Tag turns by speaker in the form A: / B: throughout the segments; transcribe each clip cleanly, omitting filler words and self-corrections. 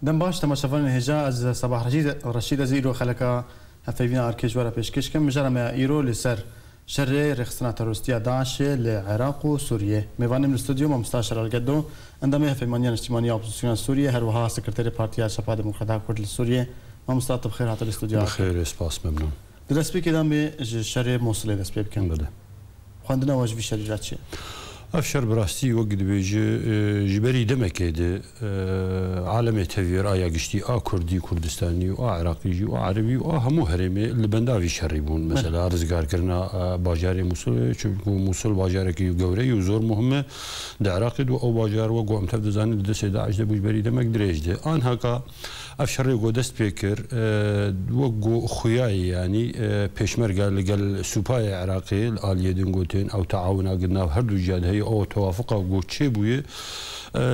A: دم باش تماشافان هجا از صباح رشید از ایرو خلقا هفیوینا ارکش ورا پیشکش کم مجرم ایرو لسر شر رخصنا تروریستی داعش لعراق و سوریه میوانم الاستودیو ما مستشار الجدو عندما هفیمانیان اجتماعی اپوزیسیون سوریه هر وها سکرتری پارتیا شباب دموکرات کرد لسوریه ما مستعد بخير هات الاستوديو
B: بخير اسباس ممنون
A: درس بك دام بشر موصل درس بك كم
B: بله
A: خواندنا واجب الشريرات شيء
B: افشر براستي وقت بيجي جبري دمكيد عالم تفير ايا قشتي كردي كردستاني عراقي وعربي وهمو هرمي اللي بنداوي شريبون مثلا رزقار كرنا باجاري موصل شو موصل باجاركي وقوري وزور مهمه ده عراقي او باجار وقوم تبدا زان دس 11 بوج بري دمك دريج ده ان هكا افشر يقو دست بيكر وقو خوياي يعني بيشمرقه لقال سوباي عراقي الاليه دنقوتين او تعاونا قلنا هردو جاد هي او توافقه وقو تشي بويه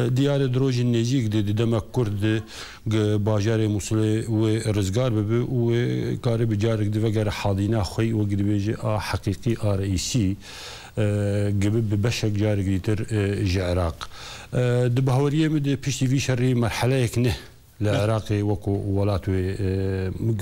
B: ديار دروج النزيق دي دمك كرد باجاري موصل ورزقار ببي وقاري بجارك دي وقار حاضينا خوي وقت بيجي حقيقي رئيسي قبل ببشك جارك ديتر جعراق دبهوريه مد بيشتي في شري مرحله يكنه العراقي وكو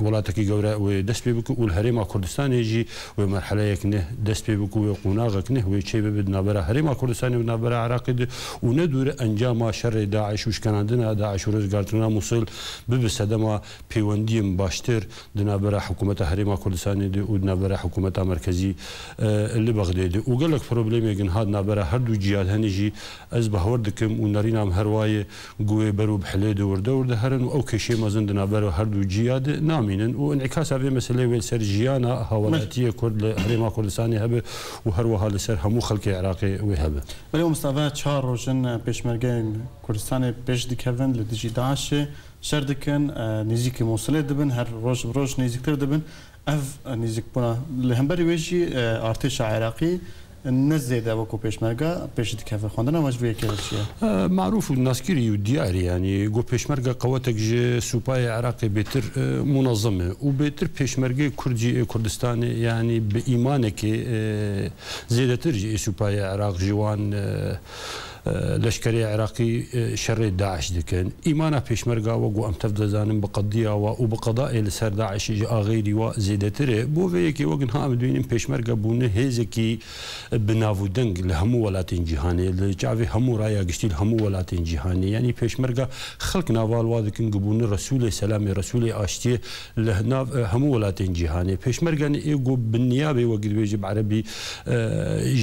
B: ولاتكي جورا ودست بيبكو والهريمه كردستان يجي ومرحله يكنه دست بيبكو وقناغ كنه ويشي بدنا برا هريمه كردستان ودنا برا عراقي وندور انجام شر داعش وش كان عندنا داعش ورزقارتنا موصل ببسدما بيونديم باشتر دنا برا حكومه هريمه كردستان ودنا برا حكومه مركزي اللي بغداد وقال لك بروبليم يجن هادنا برا هردو جياد هنجي از بهوردكم ونرينا هروايه قوي برو بحليد ورده هرن او كشي ما زندنا برو هردو جياد نامين وانعكاس هذه مساله ويلسر جيانا هولاتيه كرد هريما كردستاني هبه وهروها لسر همو خلق عراقي وهبه
A: اليوم مصطفى تشار روشن بيشمرجين كردستاني بيش ديكفن لدجي داعش شردكن نزيك موصله دبن هر روج بروج نزيكتر دبن اف نزيك بنا لهمبري ويجي ارتش عراقي نزيد وكو بيشمرقه بيش ديكفن خواندنا مجبويه كده شيء
B: معروف الناس كيري ودياري يعني جو بيشمرقه قواتك جي سوباي عراقي بيتر منظمه وبيتر بيشمرقه كردستاني يعني بايمانك زيدتر جي سوباي عراق جوان لشكري عراقي شر داعش دكن ايمانا بيشمرقه وقو ام تفضل زانم بقضيه وبقضاء لسر داعش غيري وزيدتر بو فيكي وقن ها مدوين بيشمرقه بونه هيزكي بنافو دنگ لهمو ولاتين جهاني لجافي همو رايا قشتي همو ولاتين جهاني يعني بيشمرقه خلق نافال وادكن قبون رسول سلام رسول اشتي لهناف همو ولاتين جهاني بيشمرقه ايغو بالنيابه وقت بيجي عربي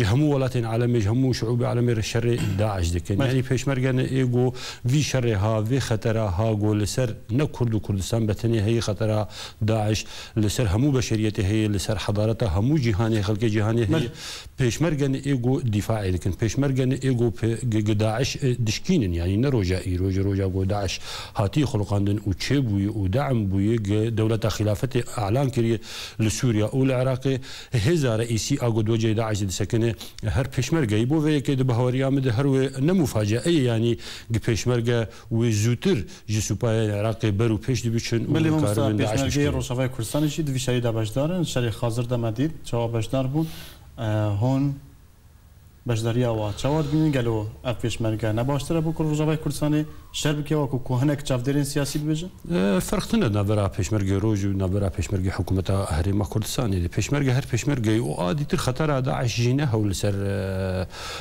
B: همو ولاتين عالمي همو شعوب عالمي الشر داعش دكن يعني بيشمرقه ايغو في شرها في خطرها جو لسر نكرد كردستان بتني هي خطرها داعش لسر همو بشريته هي لسر حضارتها همو جهاني خلق جهاني هي بيشمرقه ايغو دفاعي لكن بيشمرقه ايغو داعش دشكين يعني نروجا روجا جو داعش هاتي خلقاندن وتشبوي ودعم بوي دوله خلافه اعلان كري لسوريا والعراق هزا رئيسي اغو دوجه داعش سكنه هر بيشمرقه يبو في كده بهوريا مد هر نمفاجئه يعني بيشمرقه وزوتر جسوباي العراق برو بيش دبيشن
A: وكاربن داعش بيشمرقه روشافاي كردستان جي دفي شهيد باشدارن شري خازر دمديد جواب باشدار بون هون باشداريا و چاوار بين قالوا اف بيشمرقه نباشتره بو روشافاي كردستاني شربكه وكو كهنك چافدرين سياسي بيجن
B: فرقتنا نبرا بيشمرقه روج ونبرا بيشمرقه حكومه هريما كردستان بيشمرقه هر بيشمرقه وادي تر خطر داعش جينه ولسر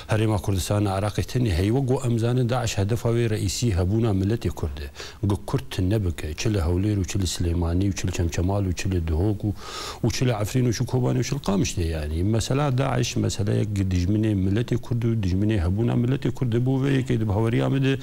B: هريما كردستان عراق تني هي وقو امزان داعش هدفه رئيسي هبونا ملتي كرد جو كرد نبك تشل هولير وتشل سليماني وتشل شمشمال وتشل دهوك وتشل عفرين وشو كوباني وشل قامش يعني مساله داعش مساله دجمني ملتي كرد ودجمني هبونا ملتي كرد بو في كده بهوريا مد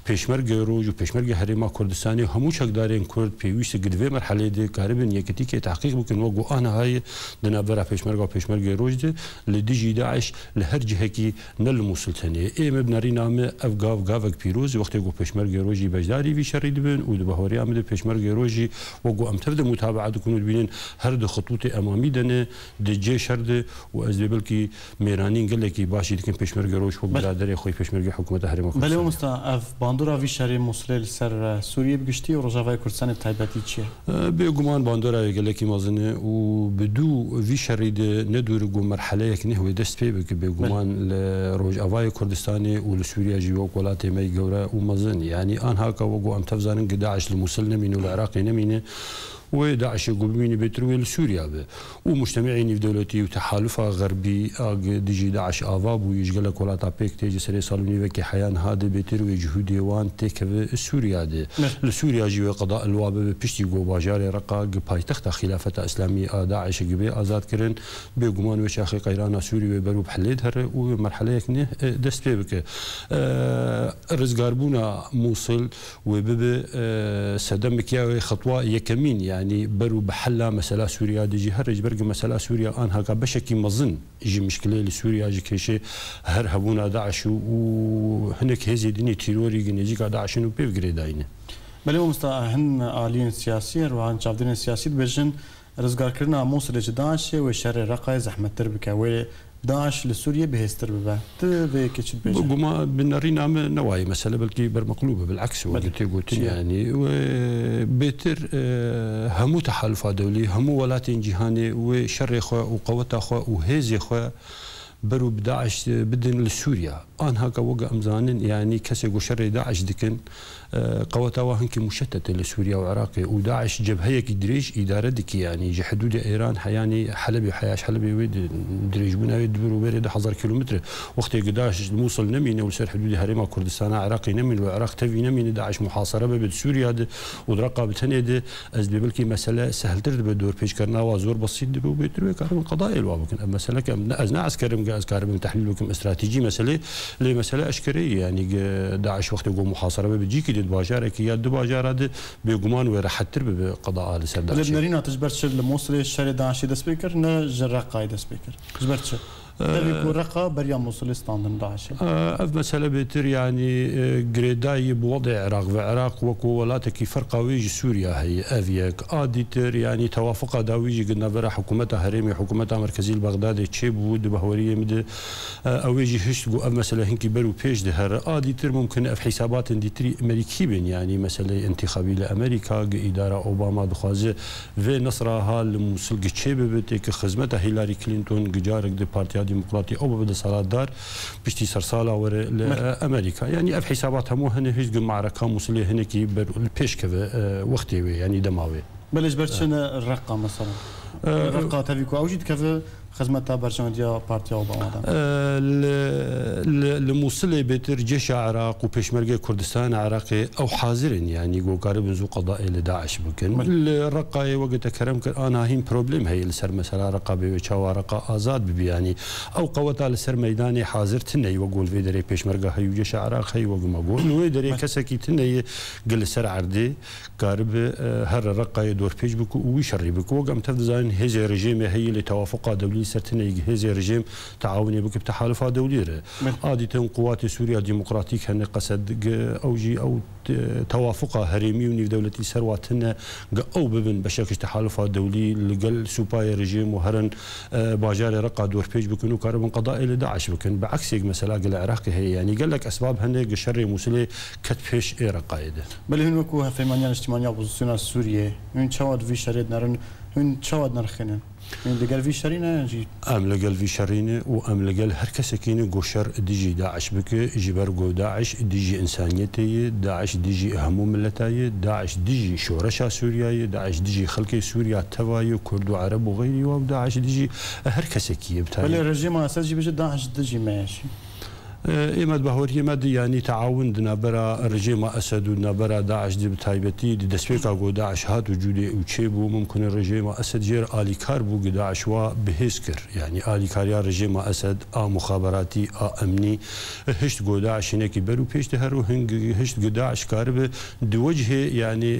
B: بيشمرقه روج وبيشمرقه هريما كردستاني همو شقدارين كرد بيويش قد في مرحله دي قريبا يكتيك تحقيق ممكن وقو انا هاي دنا برا بيشمرقه وبيشمرقه روج دي لديجي داعش لهر جهكي نل موصلتني اي مبنري نام افغاف غافك بيروز وقت يقو بيشمرقه روجي بجداري في شري دبن ودبهوري عمد بيشمرقه روجي وقو ام تبدا متابعه تكونوا بينين هر خطوط امامي دنه دجي شرد وازبلكي ميرانين قال لك باشی دکن پیشمرگی روش و برادری خوی پیشمرگی حکومت هرم خوب.
A: بله مستا اف باندورا وی شهر موصل سر سوریه بگشتی و روجاوای کردستان تایبتی چیه؟
B: به گمان باندورا گلکی مازنه و بدو وی شهرید ندور گو مرحله یک نه و دست پی بک به گمان روجاوای کردستان و سوریه جیو ولات می جورا و مازن یعنی آنها که وگو ام تفزانن داعش الموصل نمینه والعراق نمینه وداعش يقومين بترويل سوريا به ومجتمعين في دولتي وتحالفها غربي ديجي داعش افاب ويشغل لك ولا تابيك تيجي سري صالوني وكي حيان هذا بتروي جهود ديوان تيك سوريا دي لسوريا جي قضاء الوابه بيشتي جو باجاري رقا بايتخت خلافه اسلاميه داعش جبي ازاد كرن بيغمان وشاخي قيرانا سوريا وبرو بحليد هر ومرحله يكني دست بك رزقاربونا موصل وبب سدمك يا خطوه يكمين يعني برو بحلا مسألة سوريا ديجي هرج برق مسألة سوريا أنها كبشكي مظن يجي مشكلة لسوريا جي كيشي هر هبونا داعش وهناك هزي ديني تيروري جنيجي داعش إنه بيفقري داينه.
A: بله مستا هن آلين سياسية وعن شافدين سياسية بيجن رزقار كرنا موصل داعش وشر رقاي زحمة تربكة و داعش لسوريا بهستر ببا تبي كيش بيجي
B: بقوما بنرينا نواي مسألة بلكي برمقلوبة بالعكس وقلت يعني وبيتر همو تحالفات دولي همو ولاتين جهاني وشر خو وقوة خو وهزي خو برو بداعش بدن لسوريا أنا هكا وقع أمزانن يعني كسي شر داعش دكن قوتها وهنك مشتتة لسوريا وعراق وداعش جبهة دريج إدارة دكي يعني جي حدود إيران حياني حلبي وحياش حلبي ويد دريج بنا يدبروا بيرد 1000 كيلومتر وقت قداش الموصل نمين وسير حدود هرم كردستان عراقي نمين والعراق تفي نمين داعش محاصرة ببد سوريا ودرقة بتنيد أزلي بلكي مسألة سهل ترد بدور بيش كرنا وزور بسيط دبو بيتروي كارم قضايا الوابكن مسألة كم أزنا عسكرم تحليلكم استراتيجي مسألة لمسألة أشكرية يعني داعش وقت يقوم محاصرة ببجي كده باجارك يا دو باجار بيغمان وراح تربي بقضاء لسرداش
A: لبنانينا تجبرش الموصل الشر داعش دسبيكر نجرق قايد سبيكر تجبرش تبي رقة بريا موصل استاندن داعش
B: مسألة بيتر يعني جريداي بوضع العراق والعراق وكولاتك فرقة ويجي سوريا هي افيك اديتر يعني توافق داويجي قلنا برا حكومتها هريمي حكومتها مركزي البغدادي تشيب ود بهوريه مد اويجي هشت جو مسألة هنكي برو بيج دهر اديتر ممكن في حسابات ديتري امريكي بن يعني مسألة انتخابي لامريكا اداره اوباما دخوازه في نصرها الموصل تشيب بتك خدمتها هيلاري كلينتون جارك دي بارتي ديمقراطي او بدا صالات دار بشتي سرساله ور لامريكا يعني اف حساباتها مو هنا هيج معركه موصليه هناك البيش كذا وقتي يعني دماوي
A: بلش برشن الرقه مثلا الرقه تبيكو اوجد كذا خدمتها برشان ديا بارتي اوباما
B: الموصل بيتر جيش العراق وبيشمركه كردستان عراقي او حاضرين يعني جو قارب نزو قضاء لداعش بكن الرقه وقت كرم انا هين بروبليم هي السر مثلا رقابه وشوا رقه ازاد ببي يعني او قوتها السر ميداني حاضر تني وقول في دري بيشمركه هي جيش العراق هي وقما قول نو دري كسكي تني قل سر عردي قارب هر الرقه دور بيج بك ويشري بك وقم تفزان هي رجيم هي لتوافق دولي سرتني هذا الرجيم تعاوني بك بتحالفات دولية عادة قوات سوريا الديمقراطيك هن قصد أوجي أو توافقها هرمي ونيف دولة سرواتنا أو ببن بشكل تحالفات دولي لقل سوباي رجيم وهرن باجار رقع دور بيج بكونوا كاربن قضاء لداعش بكن بعكس مثلا قل العراق هي يعني قال لك أسباب هن شر موصلة كتفش إيرا قاعدة
A: بل هنوكو في مانيان اجتماعية بوزيسيون سوريا من شواد في شريد نرن من شواد نرخنن من لقال في شرينة نجي
B: أم لقال في شرينة وأم لقال هر كسكينة قشر ديجي داعش بك جبر جو داعش ديجي إنسانيتي داعش ديجي هموم ملتاي داعش ديجي شورشة سوريا داعش ديجي خلق سوريا تواي كرد وعرب وغيري وداعش ديجي هر كسكية بتاعي.
A: بل الرجيم أساس بيجي داعش ديجي ماشي.
B: إمد بهوري مد يعني تعاون دنابرا الرجيم أسد ودنابرا داعش دي بتايبتي دي دسبيكا جو داعش هات وجودي وتشيبو ممكن الرجيم أسد جير آلي كار بو داعش وا بهيسكر يعني آلي كار يا رجيم أسد مخابراتي أمني هشت جو داعش هناك برو بيش تهرو هنج هشت جو داعش كارب دوجه يعني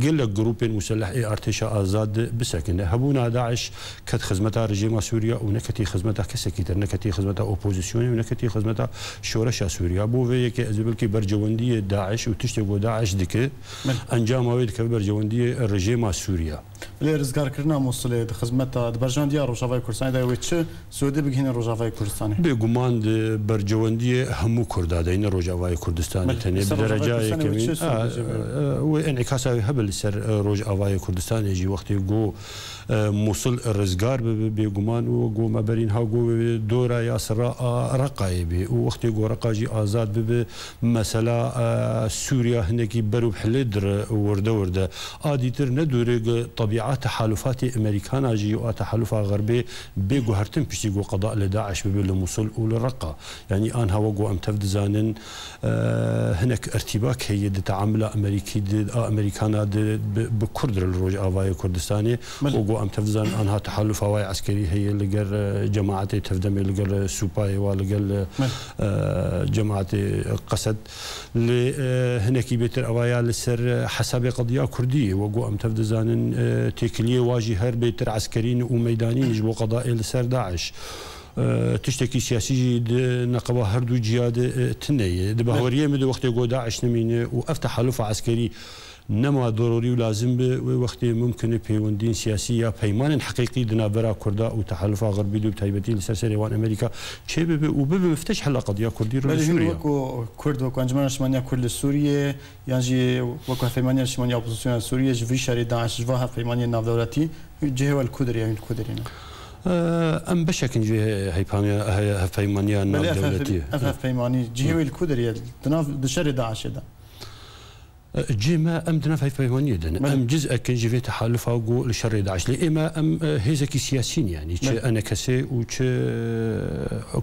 B: قل جروب مسلح ارتشاء آزاد بسكن هبونا داعش كت خدمتها رجيم سوريا ونكتي خدمتها كسكيتر نكتي خدمتها أوبوزيسيوني ونكتي خدمتها سووریا شورش سووریا بو وی که ازبل کی برجوندی داعش و تشتی گو داعش دکه انجام اوید که برجوندی رژیم سووریا
A: لی رزگار کردنا موصل خدمت برجوندی روجاوای کردستان دا وچ سعودی بگین روجاوای کردستان
B: به گمان برجوندی همو کرد دین روجاوای کردستان تنی بدرجه کمی و انعکاس هبل سر روجاوای کردستان يجي وقت جو موصل رزقار بجمان وجو مبرين ها جو دورة ياسر رقاي بي وقت جو رقاجي آزاد بمثلا سوريا هناك برو بحلدر ورده آديتر ندور طبيعة تحالفات أمريكانا جي وتحالفات غربية بيجو هرتم بشتي جو قضاء لداعش بموصل وللرقة يعني أنا هو جو أمتفد زانن هناك ارتباك هي تعامل أمريكانا بكرد الرجاوي كردستاني وجو أمتفزان أنها تحالف هواي عسكري هي اللي جر جماعة تفدم اللي جر سوباي واللي جر جماعة قسد اللي هناك بيتر أوايا لسر حساب قضية كردية وجو أمتفزان تكلية واجهة بيتر عسكريين وميدانيين جبوا قضاء لسر داعش تشتكي سياسي نقبة هردو جهاد تنية دبهورية مد وقت جو داعش نمينه وأفتح حلف عسكري نما ضروري ولازم بوقت ممكن بيوندين سياسية بيمان حقيقي دنابرا كردا وتحالفها غربي دو بتايبتي لسرسري وان امريكا شيء وبمفتش حل قضيه كردي
A: سوريا وكو كرد وكو انجمان شمانيا كرد سوريا يعني وكو فيمانيا شمانيا اوبوزيسيون سوريا جوي شاري داعش جواها فيمانيا ناف دولتي جهه الكدري يعني الكدرينا
B: ام بشكل هي فيمانيا ناف دولتي
A: اف فيماني جهه الكدري دناف دشري داعش ده
B: جيما ام دنا في فيمانية دنا ام جزء كان جي تحالف او لشر داعش لي اما ام هيزكي سياسيين يعني انا كسي و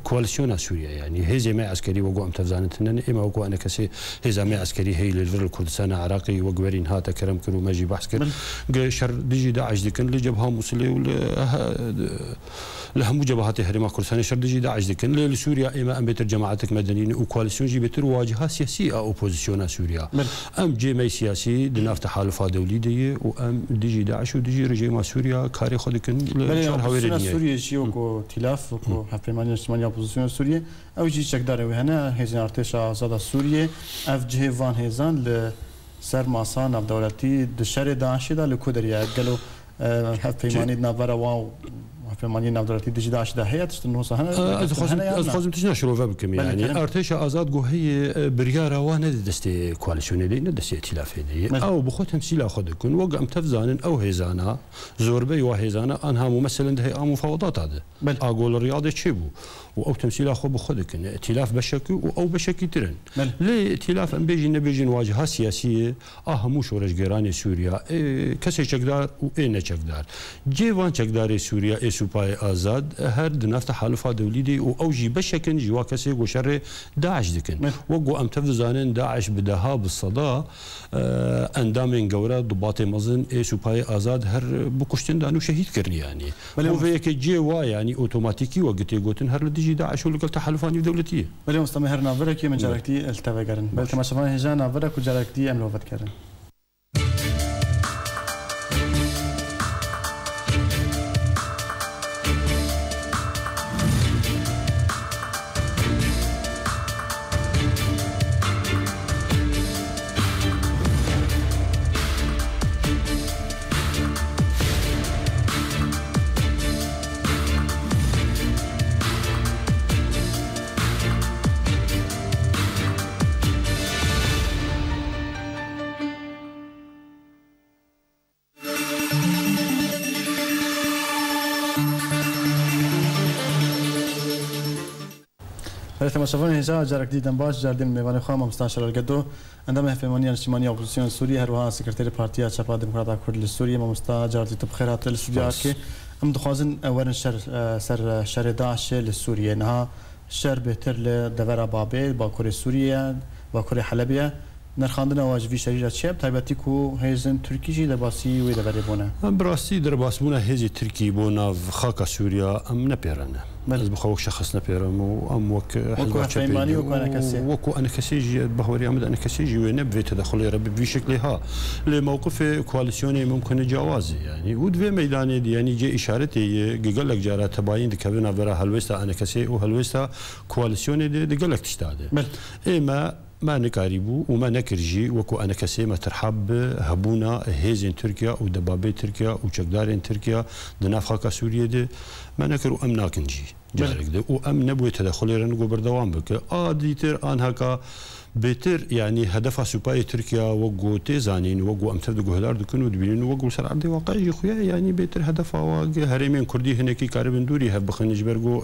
B: كواليسيون سوريا يعني هيزي ما عسكري وقو ام تفزانتنا اما وقو انا كسي هيزا ما عسكري هي للفر كردستان عراقي وقورين هاتا كرم كرو ماجي بحث كر شر ديجي داعش دي كان اللي جبهه موصلي لهم جبهات هرما كردستان شر ديجي داعش دي كان لسوريا اما ام بيتر جماعتك مدنيين وكواليسيون جي بيتر واجهه سياسيه اوبوزيسيون سوريا ام جيمي سياسي دناف تحالفات دولي دي وام ديجي داعش وديجي رجيم سوريا كاري خدكن
A: شهر هاويرنيه سوريا جيوكو تلاف وكو هفيمانيا شماليا اوبوزيسيون سوريا او جي چكدار وهنا هيزن ارتش آزاد سوريا اف جي فان هيزان ل سر ماسان اف دولتي دشر داعش دا لكودريا قالوا هفيماني نافرا واو فيمانيا نافدرتي ديجي داعش ده هي تشتنو صحنا
B: از خازم تشناشرو بكم يعني ارتش آزاد جو هي بريارا وانا دستي كواليسيون دي دستي ائتلاف دي او بخو تمثيل خدكن وقع متفزان او هيزانا زوربي وهيزانا انها ممثلا ده مفاوضات هذا اقول الرياضه تشيبو او تمثيل اخو بخدكن ائتلاف بشكي او بشكي ترن ليه ائتلاف ام بيجي نواجهه سياسيه اهمو شورش جيران سوريا كسي چقدار و اين چقدار جيوان چقدار سوريا سوباي آزاد هر دناف تحالفات دولي دي او جي بشكن جوا كسي جو شر داعش دكن وقو ام تفزانن داعش بدها بالصدى اندامن جورا ضباط مزن سوباي آزاد هر بكشتن دانو شهيد كرني يعني وفيك جوا يعني اوتوماتيكي وقتي قوتن هر ديجي داعش ولا تحالفات دولتيه
A: بل مستمر نافرك من جاركتي التفاجرن بل تماشفان هجان نافرك وجاركتي ام لوفت كرن تماشفان هجا جارك جديد باش جاردين ميوان خام مستشار القدو عندما فيمانيا الاجتماعيه اوبوزيسيون سوريا هروها سكرتير بارتيا شباب ديمقراطيه كرد لسوريا مستشار جاردي بخيرات للسوريا كي ام دخوازن اورن شر داعش لسوريا انها شر بهتر لدورا بابل باكور سوريا باكور حلبيه نرخاندنا واجبی شریعت شب تایبەتی کو هێزن تورکیژی لە باسی وێ دەبەرێ بۆنە
B: براستی دەرباسبوونە هێزی تورکی بۆ ناو خاکە سووریا ئەم نەپێرانە ئەس بخەوەک شەخص نەپێرم و ئەم وەکو ئەنە کەسێژی بەهۆریامد ئەنە کەسێژی وێ نەبێتە دەخڵێرە بوی شکلێها لێ مووقف کوالیسیۆنی ممکنە جیاوازی ینی و دوێ مەدانێ دیانی جێ ئیشارەتی گەگەلێک جارە تەباین دکەبنە بەرە هەلوێستا ئەنە کەسێ و هەلوێستا کوالیسیۆنی دەگەلێک تشتادێ ئێمە ما نکاری بو و ما نکرجی وکو أنا کسی ترحب هبونا هزین ترکیا و دبابه ترکیا و چقدارین ترکیا دناف خاک سوریه ده ما نکرو ام ناکنجی جارك ده و ام نبوي تدخل رنجو بردوام بك ديتر آن هكا بيتر يعني هدفها سوباي تركيا وقو تيزانين وقو ام تبدو هدار دكن ودبينين وقو سر عرضي واقعي خويا يعني بيتر هدفها واقع هرمين كردي هناكي كاربن دوري هب خنج برجو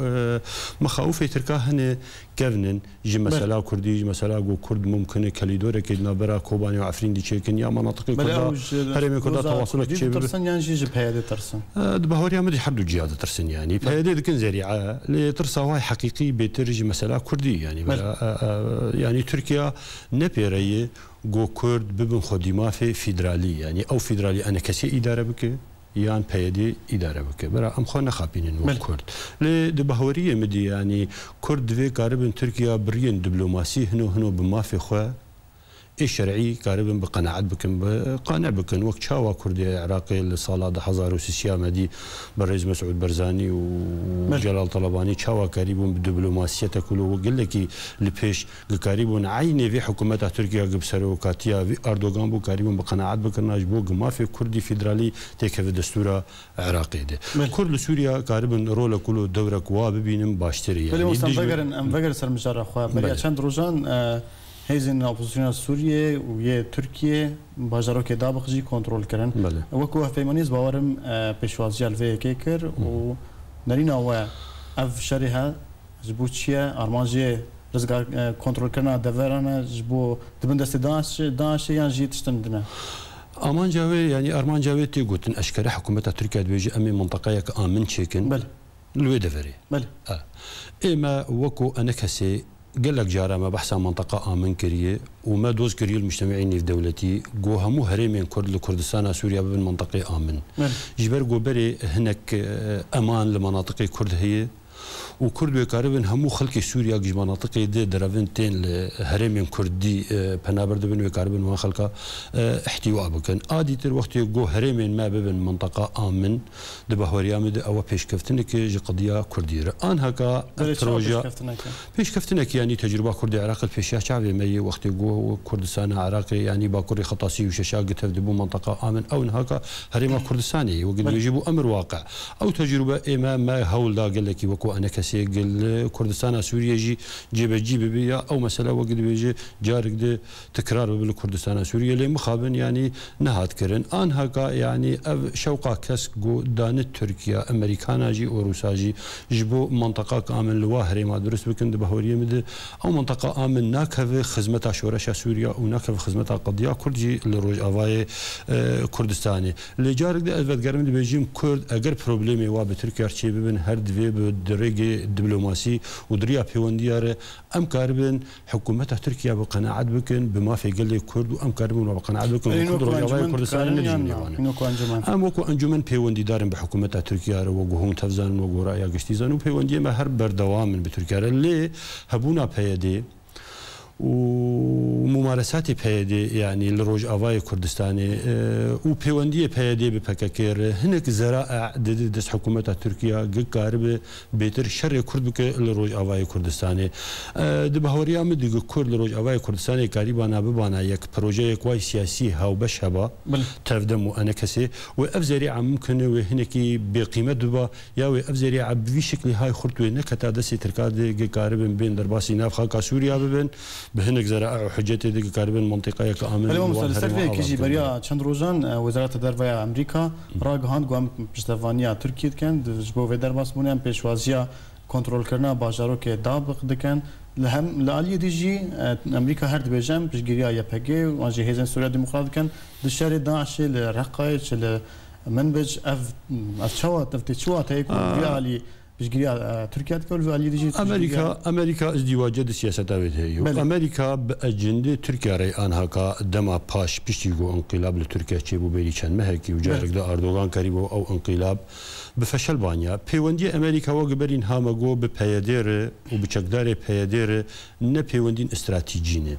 B: مخاوف تركا هنا كفنن جي مساله كردي جي مساله جو كرد ممكن كليدور كدنا برا كوباني وعفرين دي تشيكن يا مناطق كلها هرمين كلها تواصلك تشي
A: ترسن يعني جي بهيدا ترسن
B: دبهوريا مدي حدو جياده ترسن يعني بهيدا دكن زريعه لترسا واي حقيقي بيتر جي مساله كردي يعني يعني تركيا نبيريه جو كرد ببن خدمه في فيدرالي يعني او فيدرالي انا كسي اداره بك يان بيدي اداره بك برا ام خو نخابين نو كرد لدبهوريه مدي يعني كرد في قارب تركيا برين دبلوماسي هنو بما في خو الشرعي قاربا بقناعة بكم قانع بكم وقت شاوى كردي عراقي لصالة حزار وسيسيا مدي بالرئيس مسعود برزاني وجلال طلباني شاوى قريبا بالدبلوماسية كله وقال لك لبيش قريبا عيني في حكومة تركيا قبسر وكاتيا في أردوغان بو قريبا بقناعة بكم ناجبو ما في كردي فيدرالي تيكف دستورة عراقي ده كرد سوريا قاربا رولا كله دورة قواب بينم باشتري
A: يعني أم سر مجرى أخوة بريا چند روزان هیزن اپوزیسیون سوریه و یه ترکیه باجرا که دابخجی کنترل کردن وکو فیمانیز باورم پیشوازی الوی که کر و نرینا و اف شریها جبو چیه ارمانجی رزگار کنترل کردن دورانه جبو دبن دست دانش یان جی تشتندنه
B: آمان جاوی یعنی آرمان جاوی تی گوتن اشکال حکومت ترکیه دویجی امی منطقه یک آمن چیکن
A: بله
B: لوی دفری
A: بله
B: اما وکو انا کسی قال لك جارة ما بحث عن منطقة آمن كريه وما دوز كريه المجتمعين في دولتي جو همو هرمين كرد لكردستان سوريا بالمنطقة آمن جبر جو بري هناك أمان لمناطق كرد هي وكرد وكاربن همو خلق سوريا جي مناطق دي درافين تين لهرمين كردي بنابرد بن وكاربن ما خلقا احتواء بكن اديتر وقت جو هرمين ما ببن منطقه امن دبهوريا مد او بيشكفتنك جي قضيه كرديه ان هكا بروجا بيشكفتنك يعني تجربه كردي عراق الفيشا شعبي مي وقت جو كردستان عراقي يعني باكوري خطاسي وششاق تبدو منطقه امن او هكا هرم كردستاني وقد يجب امر واقع او تجربه امام ما هول دا قال لك وكو انا كسي قال كردستان سوريا جي جيب بيا او مساله وقت بيجي جارك ده تكرار بالكردستان سوريا اللي مخابن يعني نهات كرن ان هكا يعني شوقا كس جو دان تركيا امريكانا جي وروسا جي جبو منطقه كامل لواهري ما درس بكن بهوريه مد او منطقه امن ناكف خدمه شورشا سوريا وناكف خدمه قضيه كردجي لروج افاي كردستاني اللي جارك ده الفت قرم بيجيم كرد اگر بروبليمي وا بتركيا تشي بن هرد في بدرجه الدبلوماسي ودريا بيونديار ام كاربن حكومه تركيا بقناعه بكن بما في قال كرد وام كاربن بقناعه بكن كردستان ام وكو انجمن بيوندي دارن بحكومه تركيا وقوهم تفزان وقرايا قشتيزان وبيوندي ما هر بردوام بتركيا اللي هبونا بيدي وممارسات بيدي يعني لروج افاي كردستاني وبيونديه بيدي بفككير هناك زرائع دس حكومه تركيا قارب بيتر شر كرد بك لروج افاي كردستاني دبهوريا مد كرد لروج افاي كردستاني قريبا ببانا يك بروجي كواي سياسي هاو بشبا تفدم وانا كسي وافزريعه ممكن وهناك بقيمه دبا يا وافزريعه بشكل هاي خرطوي نكتا دسي تركاد قارب بين درباسي نافخا سوريا ببن بهنك زراعة وحجتي دي قاربين منطقة كامل.
A: اليوم مستلسل كيجي بريا چند روزان وزارة الدفاع أمريكا راجهان قام بجتفانيا تركيا كان جبوا في درباس بنيان بيشوازيا كنترول كرنا باجارو كي دابق دكان لهم لالي ديجي أمريكا هرد بيجام بجريا يبهجي وانجي هيزن سوريا ديمقراط كان دشاري داعش لرقايش لمنبج اف شوا تفتشوا تيكون ريالي بجريا تركيا تقول في ديجي
B: امريكا ازدواجات السياسات هي امريكا باجنده تركيا ري انها كا دما باش بيشتيغو انقلاب لتركيا تشيبو بيلي كان مهكي وجارك دا اردوغان كريبو او انقلاب بفشل بانيا بيوندي امريكا وقبرين هامغو ببيادير وبچكدار بيادير نه بيوندين استراتيجينه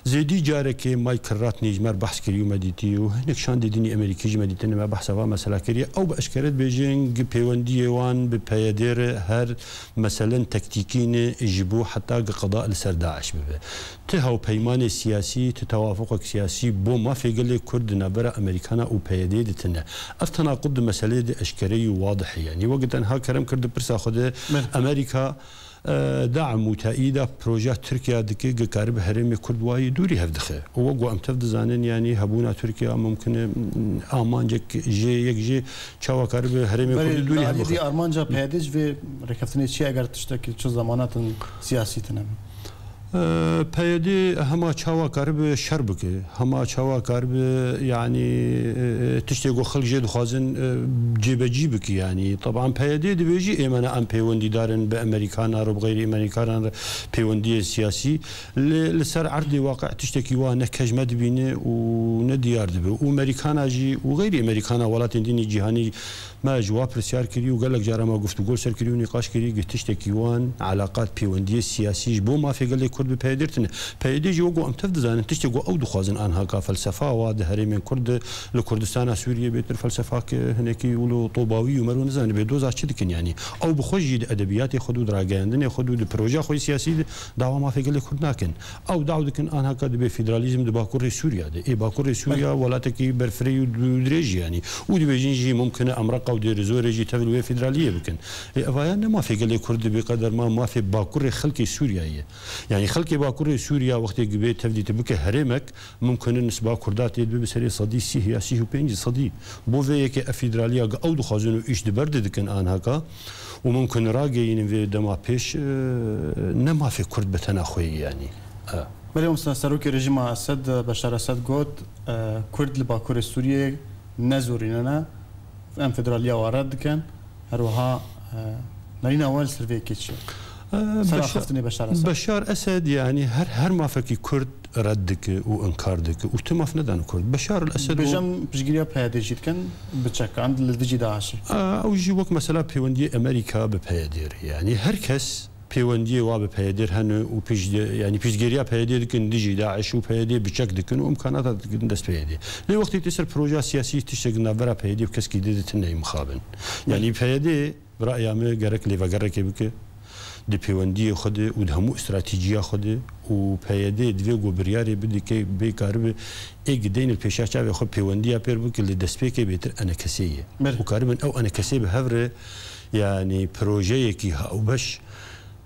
B: زيدي جارك ماي كرات نيجمر بحث كريو مديتي وهناك شان ديني امريكي مديتني ما بحث وا مساله كريا او باشكرت بيجينج بيوندي وان ببيادير هر مثلا تكتيكين يجيبوا حتى قضاء لسر داعش ببه تهو بيمان سياسي تتوافق سياسي بو ما في قال كرد نبره امريكانا وبيادير دتنا التناقض مساله اشكري واضح يعني وقت انها كرم كرد برسا خده امريكا دعم وتأييد بروجه تركيا دكي قارب هرم كرد واي دوري هفدخه وقو ام تفد زانن يعني هبونا تركيا ممكن آمانجك جي چاوا قارب هرم كرد دوري هفدخه
A: دي آرمانجا پیادج و رکفتنی چی اگر تشتکی چه زمانات سیاسی تنم
B: پیادی هما چاوا قارب شربکه هما چاوا قارب يعني تشتغل خلق جد خازن جيبك يعني طبعا پیادی دبيجي ايمانا ام پیوندي دارن بامريكانا رو بغير امريكانا پیوندي سياسي لسر عرض واقع تشتكي وانا كجمد بينه ونديار دبه وامريكانا جي وغير امريكانا ولات ديني جهاني ما جواب رسيار كري وقال لك جارة ما قفت قول سر كري ونقاش كري قلت تشتكي وان علاقات بيوندية سياسية بو ما في قال لك كرد ببيدرتنا بيدي جوجو ام تفدزان تشتكي او دخوازن انها كفلسفة وده من كرد لكردستان سوريا بيتر فلسفة هناك يقولوا طوباوي ومرون زان بيدوز عشتكن يعني او بخوجي ادبيات ياخذوا دراجاندن ياخذوا بروجي خوي سياسي دعوة ما في قال لك كرد ناكن او دعوة كن انها كد بفيدراليزم باكور سوريا ده اي باكور سوريا ولاتكي برفري ودريجي يعني ودي بيجي ممكن امريكا ودير زورجي تبلوه فيدراليه بكن افايان ما في قال كرد بقدر ما في باكور خلق سوريا يعني خلق باكور سوريا وقت جبت تبدي تبك هرمك ممكن نسبه كردات بسري صدي سياسي وبينج صدي بوفي كي فيدراليه او دخازنو ايش دبرد دكن ان هكا وممكن راجعين في دما بيش نما في كرد بتناخوي يعني
A: اليوم سروكي رجيم اسد بشار اسد قلت كرد لباكور سوريا نزوريننا ام فدراليا وارد كان هروها نرينا اول سيرفي كيتش
B: بشار اسد يعني هر ما فكي كرد ردك وانكاردك وتماف ندان كرد بشار الاسد
A: بجم بجريا بهادي جيت كان بتشك عند الدجي داعش
B: او جي وك مثلا بيوندي امريكا ببهادير يعني هركس بيوندي واب بهادير هن وبيج يعني بيجريا بهادير كن دجي داعش وبهادير بشك دكن وامكانات دس بهادي لي وقت تسر بروجا سياسي تشتغلنا برا بهادي وكس كيدت الناي مخابن يعني بهادي برايي ما جرك لي فجرك بك دي بيوندي خد ودهمو استراتيجيه خد وبهادي دفيغو برياري بدي كي بيكارب ايجدين البيشاچا خد بيوندي ابير بك اللي دسبيكي بيتر انا كسيه وكاربن او انا كسيه بهفر يعني بروجيكي او باش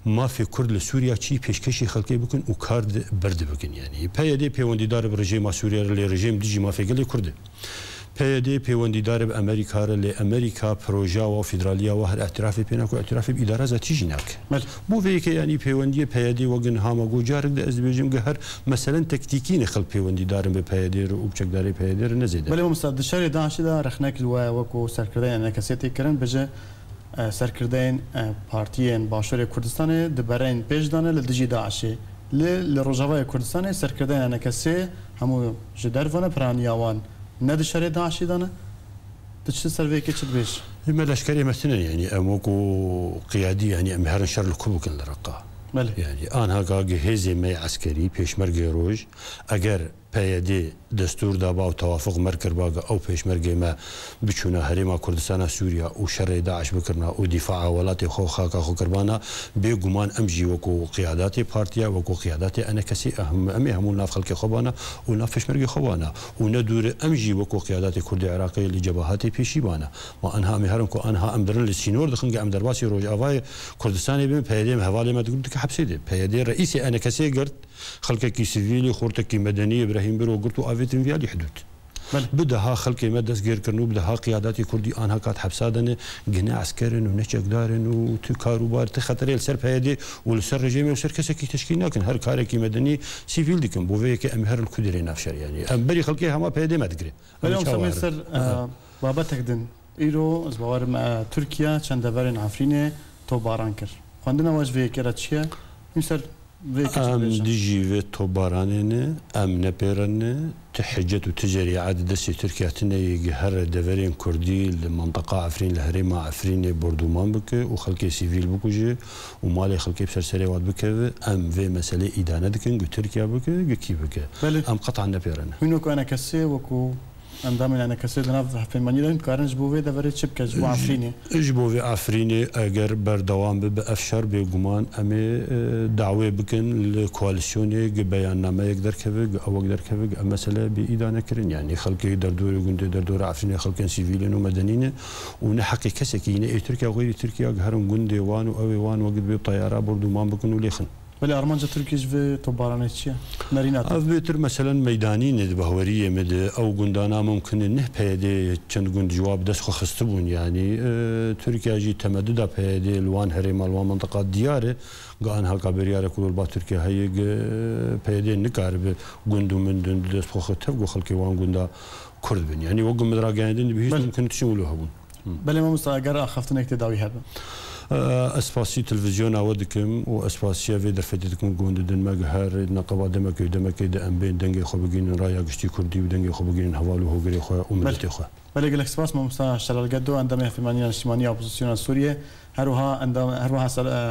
B: ما في كرد لسوريا شيء بيشكشي خلقي بكون وكارد برد بكون يعني بيدي بيوندي دار برجيم سوريا اللي رجيم ديجي ما في قال كرد بيدي بيوندي دار بامريكا اللي امريكا بروجا وفيدراليا وهر اعتراف بينك اعتراف باداره ذاتي جناك مو فيك يعني بيوندي بيدي وجن هاما جوجارك ده ازبيجم قهر مثلا تكتيكين خلق بيوندي دار ببيدي وبشك داري بيدي نزيد
A: بل مستعد الشارع داعش ده رخناك وكو سركردين انا كسيتي كرن بجه سرکردن پارتیان باشور کردستان دبرین پیش دانه لدجی داعشی لروجاوای کردستان سرکردن انا کسی همو جدرفانه پرانیاوان ندشری داعشی دانه تشت سروی که چت بیش
B: ما لشکری مثلا يعني اموكو قيادي يعني امهر شر الكوبك الرقه يعني انا جهازي مي عسكري بيشمرجي روج اگر پیادی دستور دابا و توافق مرکر باقا او پیشمرگی ما بچونا هریما کردستان سوریا و شر داعش بکرنا و دفاع ولات خو خاکا خو کربانا بگمان امجی وکو قیادات پارتیا وکو قیادات انا کسی امی همون ناف خلق خوبانا و ناف پیشمرگی خوبانا و ندور امجی وکو قیادات کرد عراقی لجبهات پیشی بانا و انها امهرن کو انها امدرن لسینور دخنگ ام درباسی روج اوای کردستان بیم پیادی حواله ما دگرت که حبسی ده پیادی رئیس انا کسی گرت خلقك سيفيلي خورتك مدنيه ابراهيم برو قلت افيتن في الحدود بدها خلق مدس غير كرنو بدها قيادات كردي انها كانت حبسادن جنا عسكرن ونشقدارن وتكاروبار تخطر السر بهدي والسر رجيم والسر كسكي تشكيل لكن هر كاركي مدني سيفيل ديكم بوفيك امهر الكدري نافشر يعني ام بري خلقي هما بهدي ما تقري
A: اليوم سمير بابتك دن ايرو زبوار مع تركيا چند دورن عفرينه توباران كر خواندنا واش في كرا تشيا يمسر
B: ام ديجي في توبارانين ام نبيرن تحجت وتجري عاد دسي تركيا تني هر دفرين كردي المنطقه عفرين الهريمه عفرين بوردومان بك وخلكي سيفيل بكوجي ومالي خلكي بسرسري واد بك ام في مساله ادانه دكن تركيا بك كي بك ام قطعا نبيرن
A: هنوك انا كسي وكو اندام انا كسي ناف في مانيلن كارنج بوفي دفري شبكه جبو عفريني
B: جبوفي عفريني اگر بردوام بافشار بگمان امي دعوه بكن الكواليسيوني بياننامه يقدر كبق او يقدر كبق مساله بإدانه كرن يعني خلقي دردور گند دردور عفريني خلقن سيفيلين ومدنيين ونحقي كسكين تركيا وغير تركيا هرم گند وان او وان وقت بطياره بردومان بكن وليخن
A: بله ارمانجا تركيش في طبارانه چیه نرینات
B: افبتر مثلا ميداني ند بهوريه مد او گندانا ممكن نه پیاده چند گند جواب دست خو خستبون يعني تركيا جي تمدد پیاده الوان هرم الوان منطقه دياره قان هلقا برياره كل با تركيا هي پیاده نکارب گندو من دست خو خطب خلقي وان گندا كرد بن يعني وقم مدراگاندن بهيش ممكن تشملوها بون
A: بله ما مستاجر اخفتن اكتداوي هذا
B: اسپاسی تلویزیون آودکم و اسپاسی وی در فتیدکم گوند دن مگهر نقابه دمک دم بین دنگ خوب بگین رای گشتی کردی و دنگ خوب بگین حوالو هوگری خو امنیت خو
A: بله گلک سپاس ممسا شلال گدو اندام فیمانی اجتماعی اپوزیسیون سوریه هروها اندام هروها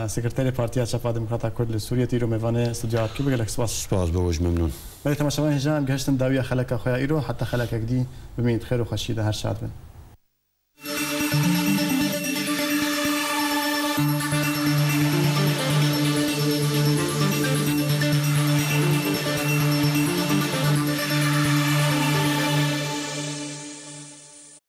A: سکرتری پارتیا چپا دموکرات کرد سوریه تیرو میوانه استودیو کی بگلک
B: سپاس بوج ممنون
A: بله تماشاگران هجان گشتن داویا خلک خویا ایرو حتی خلک گدی بمید خیر و خشیده هر شاد بن